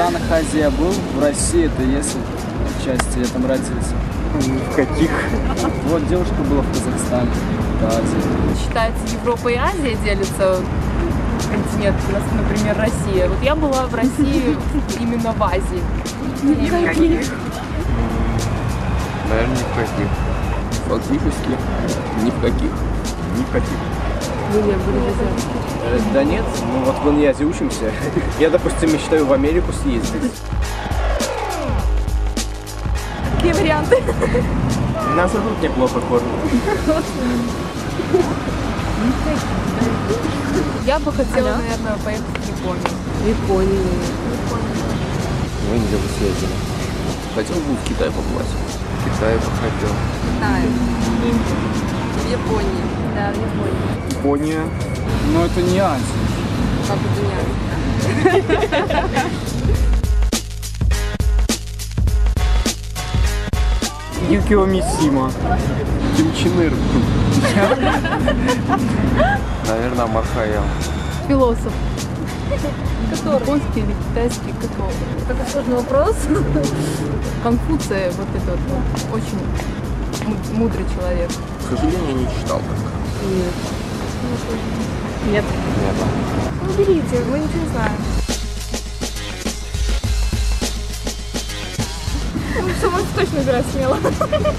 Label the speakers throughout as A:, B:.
A: странах Азии я был, в России это если части я там родился.
B: В каких?
A: Вот девушка была в Казахстане, это Азия.
C: Считается, Европа и Азия делятся континент, например, Россия. Вот я была в России именно в Азии.
B: Никаких.
D: Наверное, ни в каких.
E: Фактически ни в каких.
D: Ни в каких.
C: Вы не были в Азии?
E: Да нет, ну вот в Иньязе учимся. Я, допустим, мечтаю в Америку съездить.
C: Какие варианты?
E: Нас и тут неплохо кормят.
C: Я бы хотела, наверное, поехать в Японию.
F: Японию.
D: Мы нигде бы съездили.
E: Хотел бы в Китай побывать.
D: В Китае бы хотел.
F: Китай. В Японии.
C: Да, в Японии.
B: Япония.
A: Но это не Азия.
F: Как это не Азия?
B: Юкио Мисима.
E: Ким Чен Ыр.
D: Наверное, Махаял.
C: Философ. Который? Японский или китайский? Какой сложный вопрос. Конфуция, вот этот вот, очень мудрый человек.
E: К сожалению, не читал так.
C: Нет.
D: Нет.
C: Ну, берите, мы ничего не знаем. Ну, все, можно точно играть смело.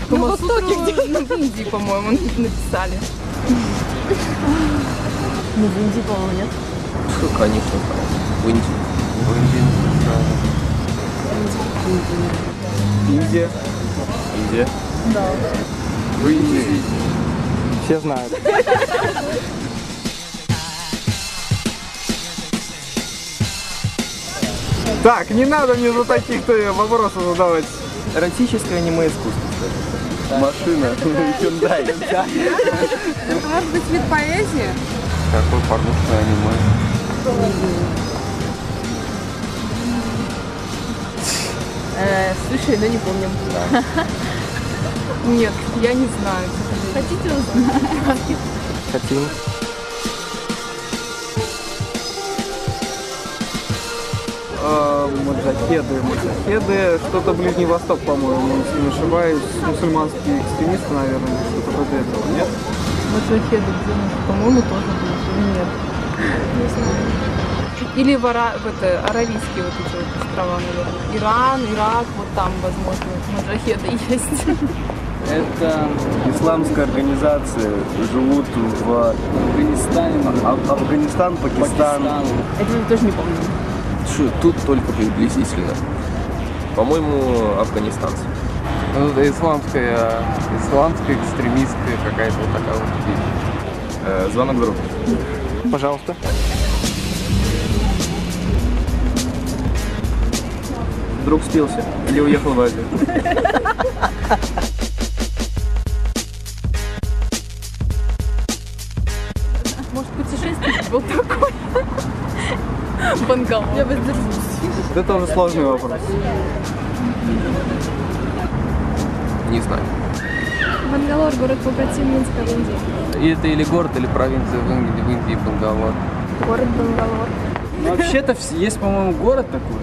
C: На Востоке где-то. В Индии, по-моему, написали. Ну, в Индии, по-моему, нет.
E: Конечно, в Индии.
D: В Индии не
B: Индия.
E: Индия.
C: Да.
E: В Индии.
B: Все знают. Так, не надо мне за таких-то вопросов задавать.
E: Эротическое аниме искусство. Машина. Hyundai.
F: Это может быть вид поэзии?
D: Какой порнушное аниме?
C: Слушай, но не помню. Нет, я не знаю. Хотите узнать?
B: Хотим. Маджахеды, что-то Ближний Восток, по-моему, если не ошибаюсь, мусульманские экстремисты, наверное, или что-то вроде этого, нет?
C: Маджахеды, по-моему, тоже были, или нет? Не знаю. Или аравийские вот эти вот острова, наверное. Иран, Ирак, вот там, возможно, маджахеды есть.
A: Это
E: Исламская организация. Живут в
A: Афганистане,
E: Афганистан, Пакистан.
C: Это я тоже не помню.
E: Тут только приблизительно. По-моему, афганистанцы.
D: Ну, это исламская экстремистская какая-то вот такая вот вещь.
E: Звонок друг.
B: Пожалуйста.
E: Друг спился или уехал в Азию?
C: Может, путешественник был такой? Бангал. Я воздержусь.
B: Это уже сложный вопрос.
E: Не знаю.
C: Бангалор, город побратим Минска в Индии.
D: И это или город, или провинция в Индии, Бангалор.
C: Город Бангалор.
A: Ну, вообще-то есть, по-моему, город такой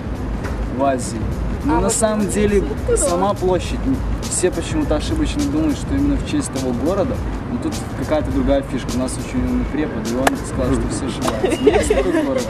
A: в Азии. Но на самом деле сама площадь. Все почему-то ошибочно думают, что именно в честь того города. Но тут какая-то другая фишка. У нас очень умный препод, и он сказал, что все ошибаются. Есть такой город.